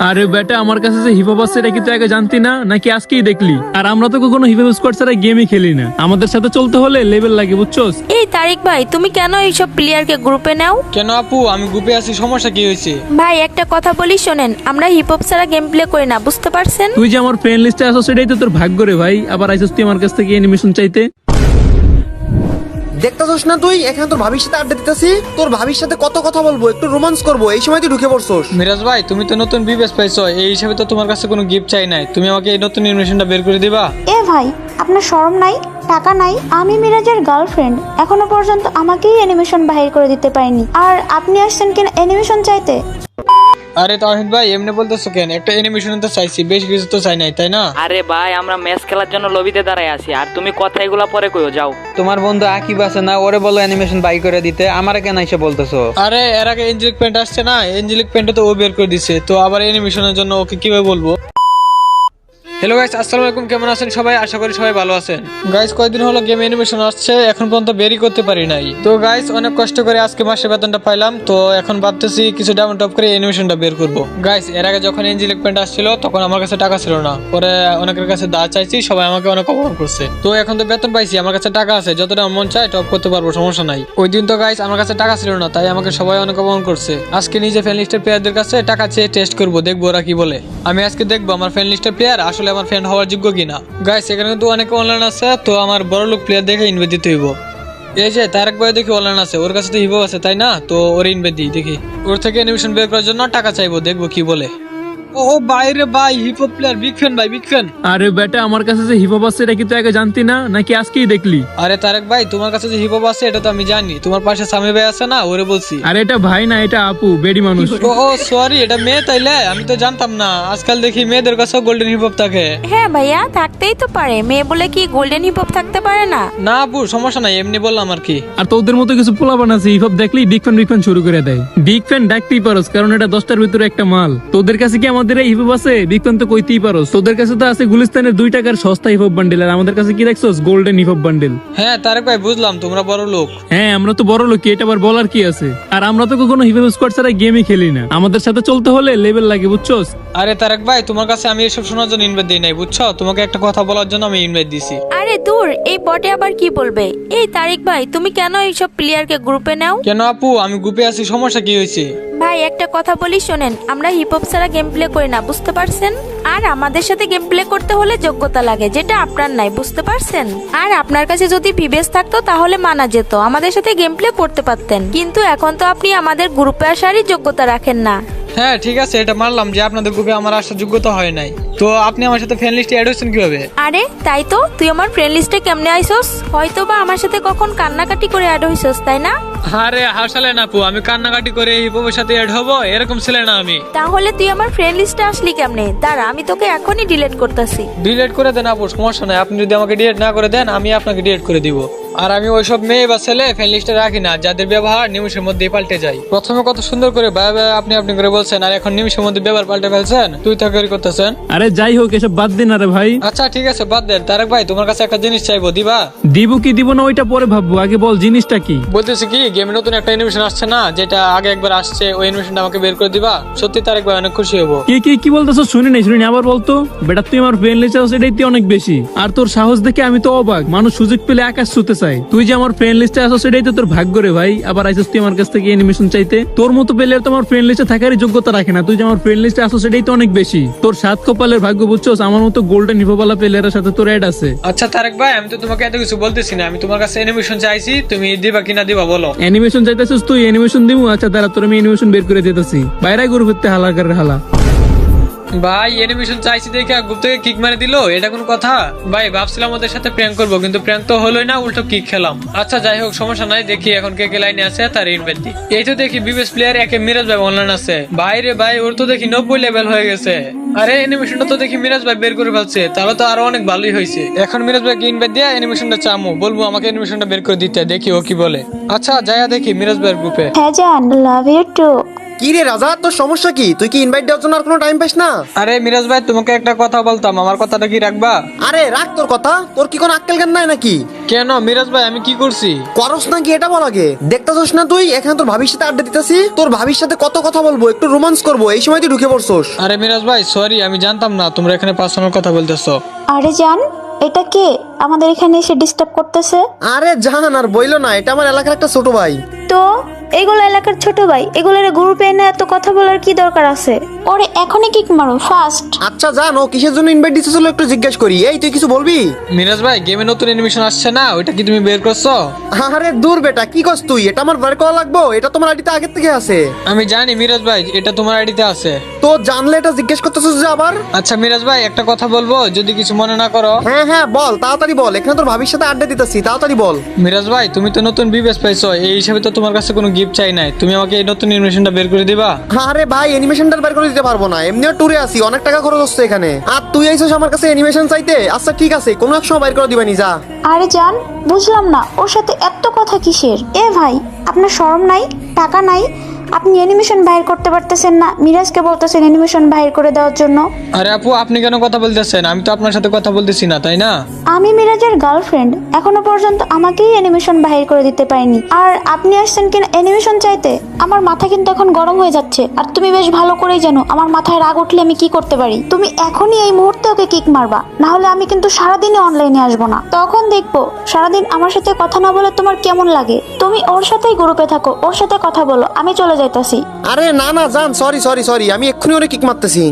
আরে বেটা, আমার কাছে যে হিপ হপ আছে এটা কি তুই আগে জানতি না, নাকি আজকেই দেখলি? আর আমরা তো কখনো হিপ হপ স্কোয়াড ছাড়া গেমই খেলি না। আমাদের সাথে চলতে হলে লেভেল লাগে, বুঝছস? এই তারিক ভাই, তুমি কেন এইসব প্লেয়ারকে গ্রুপে নাও? কেন আপু, আমি গ্রুপে আছি, সমস্যা কি হয়েছে? ভাই একটা কথা বলি শোনেন, আমরা হিপ হপ ছাড়া গেম প্লে করি না, বুঝতে পারছেন? তুই যে আমার ফ্রেন্ড লিস্টে আসো সেটাই তো তোর ভাগ্য রে ভাই। আবার আইসস তুই আমার কাছ থেকে অ্যানিমেশন চাইতে। দেখতেছস না তুই এখানে তোর ভাবির সাথে আড্ডা দিতেছি? তোর ভাবির সাথে কত কথা বলবো, একটু রোমান্স করবো, এই সময় তুই ঢুকে পড়ছস। মিরাজ ভাই, তুমি তো নতুন বিবেস পাইছো, এই হিসাবে তো তোমার কাছে কোনো গিফট চাই নাই। তুমি আমাকে এই নতুন ইনফরমেশনটা বের করে দিবা? এ ভাই, আপনার শরম নাই, টাকা নাই? আমি মিরাজের গার্লফ্রেন্ড, এখনো পর্যন্ত আমাকেই অ্যানিমেশন বাহির করে দিতে পারিনি, আর আপনি আসছেন কিনা অ্যানিমেশন চাইতে? আরে তাওহিদ ভাই, এমনি বলতেছো কেন? একটা অ্যানিমেশন তো চাইছি, বেশ কিছু তো চাই নাই, তাই না? আরে ভাই, আমরা ম্যাচ খেলার জন্য লবিতে দাঁড়ায় আছি, আর তুমি কথা এগুলা পরে কইও যাও। তোমার বন্ধু আকিব আছে না, ওরে বলো অ্যানিমেশন বাই করে দিতে, আমার কেন এসে বলতেছো? আরে এর আগে এঞ্জেলিক পেন্ট আসছে না, এঞ্জেলিক পেন্টে তো ও বের করে দিছে, তো আবার অ্যানিমেশনের জন্য ওকে কিভাবে বলবো? হ্যালো গাইস, আসসালামু আলাইকুম, কেমন আছেন সবাই? আশা করি সবাই ভালো আছেন। গাইস, কয়েকদিন হলো গেম অ্যানিমেশন আসছে, এখন পর্যন্ত বেরই করতে পারি নাই। তো গাইস, অনেক কষ্ট করে আজকে মাসে বেতনটা পাইলাম, তো এখন ভাবতেছি কিছু ডায়মন্ড টপ করে অ্যানিমেশনটা বের করব। গাইস, এর আগে যখন এঞ্জেলিক পেন্ট আসছিল তখন আমার কাছে টাকা ছিল না, পরে অনেকের কাছে দাঁড় চাইছি, সবাই আমাকে অনেক অপমান করছে। তো এখন তো বেতন পাইছি, আমার কাছে টাকা আছে, যতটা মন চায় টপ করতে পারবো, সমস্যা নাই। ওই দিন তো গাইস আমার কাছে টাকা ছিল না, তাই আমাকে সবাই অনেক অপমান করছে। আজকে নিজে ফ্রেন্ড লিস্টের প্লেয়ারদের কাছে টাকা চেয়ে টেস্ট করবো, দেখবো ওরা কি বলে। আমি আজকে দেখবো আমার ফ্রেন্ড লিস্টের প্লেয়ার আসলে আমার ফ্রেন্ড হওয়ার যোগ্য কিনা। গাইস, এখানে কিন্তু অনেক অনলাইন আছে, তো আমার বড় লোক প্লেয়ার দেখে ইনভাইট দিতে হইব। এই যে তারেক ভাই দেখি অনলাইন আছে, ওর কাছে তো হিবো আছে, তাই না? তো ওর ইনভাইট দিই, দেখি ওর থেকে অ্যানিমেশন বের করার জন্য টাকা চাইবো, দেখবো কি বলে। ও বাইরে ভাই, hip hop player, big fan ভাই, বিগ ফ্যান। আরে বেটা, আমার কাছে যে হিপ হপ আছে এটা কি তুই আগে জানতি না, নাকি আজকেই দেখলি? আরে তারেক ভাই, তোমার কাছে যে হিপ হপ আছে এটা তো আমি জানি, তোমার পাশে সামি ভাই আছে না, ওরে বলছি। আরে এটা ভাই না, এটা আপু, বেডি মানুষ। ও সরি, এটা মেয়ে, তাইলে আমি তো জানতাম না। আজকাল দেখি মেয়েদের কাছেও গোল্ডেন হিপ হপ থাকে। হ্যাঁ ভাইয়া, থাকতেই তো পারে, মেয়ে বলে কি গোল্ডেন হিপ হপ থাকতে পারে না? না আপু, সমস্যা নাই, এমনি বললাম আর কি। আর তোদের মতো কিছু পোলাপান আছে হিপ হপ দেখলেই বিগ ফ্যান শুরু করে দেয়। বিগ ফ্যান ডাকতেই পারোস, কারণ এটা 10টার ভিতরে একটা মাল। তোদের কাছে কি আমাদের এই হিপ হপ আছে? বিগ ফ্যান তো কইতেই পারোস। তোদের কাছে তো আছে গুলিস্তানের 2 টাকার সস্তা হিপ হপ বান্ডেল, আর আমাদের কাছে কি দেখছস? Golden hip hop bundle. হ্যাঁ তারেক ভাই, বুঝলাম তোমরা বড় লোক। হ্যাঁ, আমরা তো বড় লোক, এটা আবার বলার কি আছে? আর আমরা তো কখনো হিপ হপ স্কোয়াড ছাড়া গেমই খেলি না। আমাদের সাথে চলতে হলে লেভেল লাগে, বুঝছস? আরে তারেক ভাই, তোমার কাছে আমি এসব শোনার জন্য ইনভাইট দিই নাই, বুঝছো? তোমাকে একটা কথা বলার জন্য আমি ইনভাইট দিছি। আরে দূর, এই বটে আবার কি বলবে? এই তারিক ভাই, তুমি কেন এইসব প্লেয়ারকে গ্রুপে নাও? কেন আপু, আমি গ্রুপে আছি, সমস্যা কি হয়েছে? ভাই একটা কথা বলি শোনেন, আমরা হিপ হপ ছাড়া গেম প্লে করি না, বুঝতে পারছেন? আর আমাদের সাথে গেম প্লে করতে হলে যোগ্যতা লাগে, যেটা আপনার নাই, বুঝতে পারছেন? আর আপনার কাছে যদি ভিবেস থাকতো তাহলে মানা যেত, আমাদের সাথে গেম প্লে করতে পারতেন, কিন্তু এখন তো আপনি আমাদের গ্রুপে আসারই যোগ্যতা রাখেন না। হ্যাঁ ঠিক আছে, এটা মানলাম যে আপনাদের গ্রুপে আমার আসার যোগ্যতা হয় নাই। তো আপনি আমার সাথে ফ্রেন্ড লিস্টে অ্যাড হয়েছেন কিভাবে? আরে তাই তো, তুই আমার ফ্রেন্ড লিস্টে কেমনে আইছস? হয়তো বা আমার সাথে কখন কান্নাকাটি করে অ্যাড হইছস, তাই না? আরে হাসালে না আপু, আমি কান্নাকাটি করে হিপ হপের সাথে অ্যাড হবো এরকম ছিল না আমি। তাহলে তুই আমার ফ্রেন্ড লিস্টে আসলি কেমনে? দাঁড়া, আমি তোকে এখনই ডিলিট করতেছি। ডিলিট করে দেন আপু, সমস্যা নাই। আপনি যদি আমাকে ডিলিট না করে দেন, আমি আপনাকে ডিলিট করে দিব। আর আমি ওইসব মেয়ে বা ছেলে ফ্রেন্ড লিস্টে রাখি না, যাদের ব্যবহার নিমিশের মধ্যেই পাল্টে যায়। প্রথমে কত সুন্দর করে ভাই ভাই আপনি আপনি করে বলছেন, আর এখন নিমিশের মধ্যে ব্যবহার পাল্টে ফেলছেন, তুই থাকারি করতেছেন। আরে যাই হোক, এসব বাদ দিন। আরে ভাই, আচ্ছা ঠিক আছে, বাদ দেন। তারেক ভাই, তোমার কাছে একটা জিনিস চাইবো, দিবা? দিব কি দিব না ওইটা পরে ভাববো, আগে বল জিনিসটা কি। বলতেছি কি, গেমে নতুন একটা অ্যানিমেশন আসছে না, যেটা আগে একবার আসছে, ওই অ্যানিমেশনটা আমাকে বের করে দিবা? সত্যি তারেক ভাই, অনেক খুশি হবো। কি কি কি বলতেছ? শুনি নাই, আবার বলতো। বেটা, তুই আমার ফ্রেন্ড লিস্টে আছিস, এটাই অনেক বেশি। আর তোর সাহস দেখে আমি তো অবাক, মানুষ সুযোগ পেলে আকাশ ছুতে চায়। তুই যে আমার ফ্রেন্ড লিস্টে আসো সেটাই তো তোর ভাগ্য রে ভাই। আবার আইসস তুই আমার কাছ থেকে অ্যানিমেশন চাইতে। তোর মতো প্লেয়ার তো আমার ফ্রেন্ড লিস্টে থাকারই যোগ্যতা রাখে না। তুই যে আমার ফ্রেন্ড লিস্টে আসো সেটাই তো অনেক বেশি। তোর 7 কপালের ভাগ্য, বুঝছস? আমার মতো গোল্ডেন হিপোবালা প্লেয়ারের সাথে তোর অ্যাড আছে। আচ্ছা তারেক ভাই, আমি তো তোমাকে এত কিছু বলতেছি না, আমি তোমার কাছে অ্যানিমেশন চাইছি, তুমি দিবা কিনা দিবা বলো। অ্যানিমেশন চাইতেছিস তুই? অ্যানিমেশন দিমু? আচ্ছা দাঁড়া, তোর আমি অ্যানিমেশন বের করে দিতেছি। বাইরে ঘুরে ফিরতে হালা করে হালা। ভাই অ্যানিমেশন চাইছি দেখে গ্রুপ থেকে কিক মারে দিল, এটা কোন কথা? ভাই ভাবছিলাম ওদের সাথে প্র্যাঙ্ক করবো, কিন্তু প্র্যাঙ্ক তো হলোই না, উল্টো কিক খেলাম। আচ্ছা যাই হোক, সমস্যা নাই। দেখি এখন কে কে লাইনে আছে, তার ইনভাইট দিই। এই তো দেখি বিবেস প্লেয়ার একে মিরাজ ভাই অনলাইন আছে। ভাই রে ভাই, ওর তো দেখি 90 লেভেল হয়ে গেছে। আরে অ্যানিমেশনটা তো দেখি মিরাজ ভাই বের করে ফেলছে, তাহলে তো আরো অনেক ভালোই হয়েছে। এখন মিরাজ ভাইকে ইনভাইট দিয়ে অ্যানিমেশনটা চামু, বলবো আমাকে অ্যানিমেশনটা বের করে দিতে, দেখি ও কি বলে। আচ্ছা যাইয়া দেখি মিরাজ ভাইয়ের গ্রুপে। হ্যাঁ জান, লাভ ইউ টু। কি রে রাজা, তোর সমস্যা কি? তুই কি ইনভাইট দেওয়ার জন্য আর কোনো টাইম পাস না? আরে মিরাজ ভাই, তোমাকে একটা কথা বলতাম, আমার কথাটা কি রাখবা? আরে রাখ তোর কথা, তোর কি কোনো আক্কেল জ্ঞান নাই নাকি? কেন মিরাজ ভাই, আমি কি করছি? করস নাকি এটা বল আগে। দেখতেছস না তুই এখানে তোর ভাবির সাথে আড্ডা দিতেছি, তোর ভাবির সাথে কত কথা বলবো, একটু রোমান্স করবো, এই সময় তুই ঢুকে পড়ছস। আরে মিরাজ ভাই সরি, আমি জানতাম না তোমরা এখানে পার্সোনাল কথা বলতেছো। আরে জান, এটা কে আমাদের এখানে এসে ডিস্টার্ব করতেছে? আরে জান আর বইলো না, এটা আমার এলাকার একটা ছোট ভাই। তো এগুলো এলাকার ছোট ভাই, এগুলোর গ্রুপে এনে এত কথা বলার কি দরকার আছে? ওরে এখনই কিক মারো ফাস্ট। আচ্ছা জান, ও কিসের জন্য ইনভাইট দিতেছিল একটু জিজ্ঞেস করি। এই তুই কিছু বলবি? মিরাজ ভাই, গেমে নতুন অ্যানিমেশন আসছে না, ওইটা কি তুমি বের করছো? আরে দূর বেটা, কি করছ তুই? এটা আমার বের করা লাগবো? এটা তোমার আইডিতে আগের থেকে আছে। আমি জানি মিরাজ ভাই, এটা তোমার আইডিতে আছে। তো জানলে এটা জিজ্ঞেস করতেছিস যে আবার? আচ্ছা মিরাজ ভাই, একটা কথা বলবো যদি কিছু মনে না করো। হ্যাঁ হ্যাঁ বল, তাড়াতাড়ি বল, এখানে তোর ভাবির সাথে আড্ডা দিতেছি, তাড়াতাড়ি বল। মিরাজ ভাই, তুমি তো নতুন বিবেস পাইছো, এই হিসাবে তো তোমার কাছে কোনো গিফট চাই নাই, তুমি আমাকে এই নতুন অ্যানিমেশনটা বের করে দিবা? আরে ভাই, অ্যানিমেশনটা বের করে দিতে পারবো না, এমনিও ট্যুরে আসি, অনেক টাকা খরচ হচ্ছে এখানে, আর তুই আইছিস আমার কাছে অ্যানিমেশন চাইতে। আচ্ছা ঠিক আছে, কোনো এক সময় বের করে দিবানি, যা। আরে জান, বুঝলাম না ওর সাথে এত কথা কিসের? এ ভাই, আপনার শরম নাই, টাকা নাই? আপনি অ্যানিমেশন বাইর করতে পারতেছেন না, মিরাজকে বলতেছেন অ্যানিমেশন বাইর করে দেওয়ার জন্য। আরে আপু, আপনি কেন কথা বলতেছেন? আমি তো আপনার সাথে কথা বলতেছি না, তাই না? আমি মিরাজের গার্লফ্রেন্ড, এখনো পর্যন্ত আমাকেই অ্যানিমেশন বাহির করে দিতে পারিনি, আর আপনি আসছেন কিনা অ্যানিমেশন চাইতে? আমার মাথা কিন্তু এখন গরম হয়ে যাচ্ছে, আর তুমি বেশ ভালো করেই জানো আমার মাথায় রাগ উঠলে আমি কি করতে পারি। তুমি এখনই এই মুহূর্তে ওকে কিক মারবা, না হলে আমি কিন্তু সারাদিনে অনলাইনে আসবো না। তখন দেখবো সারাদিন আমার সাথে কথা না বলে তোমার কেমন লাগে। তুমি ওর সাথেই গ্রুপে থাকো, ওর সাথে কথা বলো, আমি চলে যাইতাছি। আরে না না জান, সরি সরি সরি, আমি এক্ষুনি ওরে কিক মারতেছি।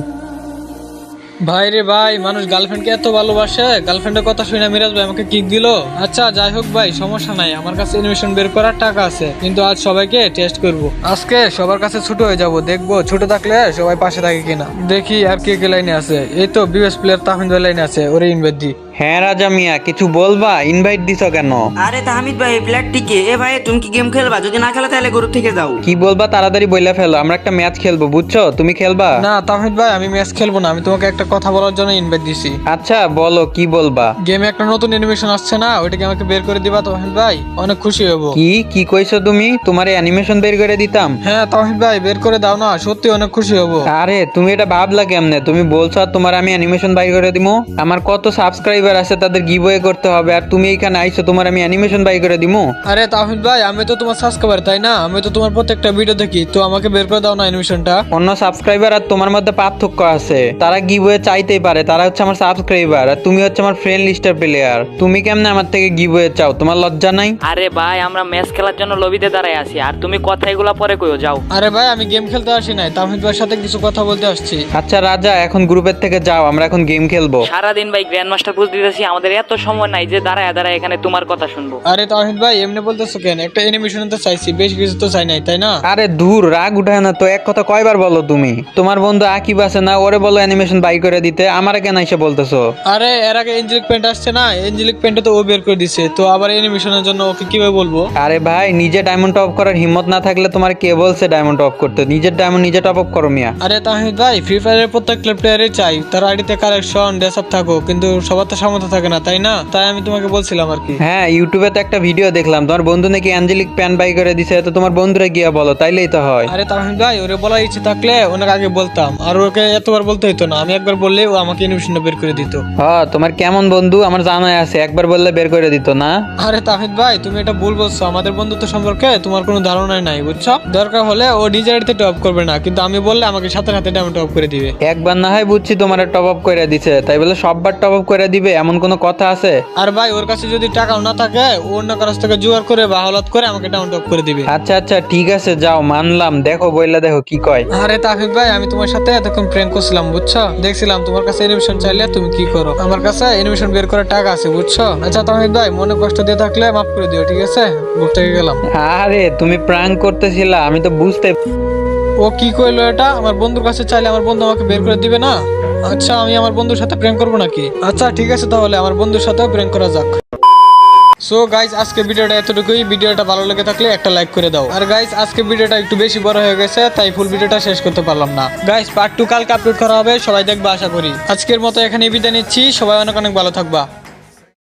ভাই রে ভাই, মানুষ গার্লফ্রেন্ডকে এত ভালোবাসে, গার্লফ্রেন্ডের কথা শুনে মিরাজ ভাই আমাকে কিক দিল। আচ্ছা যাই হোক ভাই, সমস্যা নাই, আমার কাছে অ্যানিমেশন বের করার টাকা আছে, কিন্তু আজ সবাইকে টেস্ট করব। আজকে সবার কাছে ছোট হয়ে যাব, দেখবো ছোট থাকলে সবাই পাশে থাকে কিনা। দেখি আর কে কে লাইনে আছে। এই তো বিবেস প্লেয়ার তাহমিদ ভাই লাইনে আছে, ওরে ইনভাইট দি। হ্যাঁ রাজা মিয়া, কিছু বলবা? ইনভাইট দিছো কেন? আরে তাহমিদ ভাই, প্লেয়ারটিকে এ ভাই তুমি কি গেম খেলবা? যদি না খেলা তাহলে গ্রুপ থেকে যাও। কি বলবা তাড়াতাড়ি বইলা ফেলো, আমরা একটা ম্যাচ খেলবো, বুঝছো? তুমি খেলবা? না তাহমিদ ভাই, আমি ম্যাচ খেলবো না, আমি তোমাকে একটা কথা বলার জন্য ইনভাইট দিছি। আচ্ছা বলো, কি বলবা? গেমে একটা নতুন অ্যানিমেশন আসছে না, ওইটাকে আমাকে বের করে দিবা তাহমিদ ভাই, অনেক খুশি হবো। কি কি কইছো তুমি? তোমার অ্যানিমেশন বের করে দিতাম? হ্যাঁ তাওহিদ ভাই, বের করে দাও না, সত্যি অনেক খুশি হব। আরে তুমি এটা ভাবলা কেমনে? তুমি বলছো আর তোমার আমি অ্যানিমেশন বাই করে দিমু? আমার কত সাবস্ক্রাইবার আছে, তাদের গিভওয়ে করতে হবে, আর তুমি এইখানে আইছো তোমার আমি অ্যানিমেশন বাই করে দিমু? আরে তাওহিদ ভাই, আমি তো তোমার সাবস্ক্রাইবার, তাই না? আমি তো তোমার প্রত্যেকটা ভিডিও দেখি, তো আমাকে বের করে দাও না অ্যানিমেশনটা। অন্য সাবস্ক্রাইবার আর তোমার মধ্যে পার্থক্য আছে, তারা গিভওয়ে চাইতেই পারে, তারা হচ্ছে আমার সাবস্ক্রাইবার, আর তুমি হচ্ছে আমার ফ্রেন্ড লিস্টের প্লেয়ার। তুমি কেমনে আমার থেকে গিভওয়ে চাও? তোমার লজ্জা নাই? আরে ভাই, আমরা ম্যাচ খেলার জন্য লবিতে দাঁড়ায় আছি, আর তুমি কথা এগুলা পরে কইও, যাও। আরে ভাই, আমি গেম খেলতে আসি নাই, তাওহিদ ভাইয়ের সাথে কিছু কথা বলতে আসছি। আচ্ছা রাজা, এখন গ্রুপের থেকে যাও, আমরা এখন গেম খেলবো। সারাদিন ভাই গ্র্যান্ড মাস্টার বুঝ দিতেছি, আমাদের এত সময় নাই যে দাঁড়ায় দাঁড়ায় এখানে তোমার কথা শুনবো। আরে তাওহিদ ভাই, এমনি বলতেছো কেন? একটা অ্যানিমেশন তো চাইছি, বেশ কিছু তো চাই নাই, তাই না? আরে দূর, রাগ উঠায় না তো, এক কথা কয়বার বলো তুমি? তোমার বন্ধু আকিব আছে না, ওরে বলো অ্যানিমেশন বাই করে দিতে, আমারে কেন এসে বলতেছো? আরে এর আগে এঞ্জেলিক পেন্ট আসছে না, এঞ্জেলিক পেন্টে তো ও বের করে দিছে, তো আবার অ্যানিমেশনের জন্য ওকে কিভাবে বলবো? আরে ভাই, নিজে ডায়মন্ড টপ করার হিম্মত না থাকলে তোমার কে বলছে ডায়মন্ড টপ করতে? নিজের ডায়মন্ড নিজে টপ আপ করো মিয়া। আরে তাহিদ ভাই, ফ্রি ফায়ারের প্রত্যেকটা প্লেয়ারই চাই তার আইডিতে কালেকশন ড্রেস আপ থাকো, কিন্তু সবার তো সামর্থ্য থাকে না, তাই না? তাই আমি তোমাকে বলছিলাম আর কি। হ্যাঁ, ইউটিউবে তো একটা ভিডিও দেখলাম, তোমার বন্ধু নাকি অ্যাঞ্জেলিক প্যান বাই করে দিছে, তো তোমার বন্ধুরা গিয়া বলো, তাইলেই তো হয়। আরে তাহিদ ভাই, ওরে বলার ইচ্ছে থাকলে অনেক আগে বলতাম, আর ওকে এতবার বলতে হইতো না, আমি একবার বললেই ও আমাকে অ্যানিমেশনটা বের করে দিত। হ্যাঁ, তোমার কেমন বন্ধু আমার জানাই আছে, একবার বললে বের করে দিত না? আরে তাহিদ ভাই, তুমি এটা ভুল বলছো, আমাদের বন্ধুত্ব সম্পর্কে তোমার কোনো ধারণাই নাই, বুঝছো? দরকার হলে ও নিজের আইডিতে টপ করবে না, কিন্তু আমি বললে আমাকে সাথে সাথে ডায়মন্ড টপ করে দিবে। একবার না হয় বুঝছি তোমার টপ আপ করে দিছে, তাই বলে সববার টপ আপ করে দিবে এমন কোনো কথা আছে? আর ভাই, ওর কাছে যদি টাকাও না থাকে, ও অন্য কারোর থেকে জোগাড় করে বা হাওলাত করে আমাকে ডাউন টপ করে দিবে। আচ্ছা আচ্ছা ঠিক আছে, যাও, মানলাম, দেখো বইলা দেখো কি কয়। আরে তাহিদ ভাই, আমি তোমার সাথে এতক্ষণ প্র্যাঙ্ক করছিলাম, বুঝছো? দেখছিলাম তোমার কাছে অ্যানিমেশন চাইলে তুমি কি করো। আমার কাছে অ্যানিমেশন বের করার টাকা আছে, বুঝছো? আচ্ছা তাহিদ ভাই, মনে কষ্ট দিয়ে থাকলে মাফ করে দিও, ঠিক আছে? বুক থেকে গেলাম। আরে তুমি প্রাঙ্ক করতেছিলা, আমি তো বুঝতে। ও কি কইলো এটা? আমার বন্ধুর কাছে চাইলে আমার বন্ধু আমাকে বের করে দিবে না? আচ্ছা, আমি আমার বন্ধুর সাথে প্র্যাঙ্ক করবো নাকি? আচ্ছা ঠিক আছে, তাহলে আমার বন্ধুর সাথেও প্র্যাঙ্ক করা যাক। সো গাইজ, আজকে ভিডিওটা এতটুকুই। ভিডিওটা ভালো লেগে থাকলে একটা লাইক করে দাও। আর গাইজ, আজকে ভিডিওটা একটু বেশি বড় হয়ে গেছে, তাই ফুল ভিডিওটা শেষ করতে পারলাম না। গাইজ, পার্ট 2 কালকে আপলোড করা হবে, সবাই দেখবা আশা করি। আজকের মতো এখানে বিদায় নিচ্ছি, সবাই অনেক অনেক ভালো থাকবা।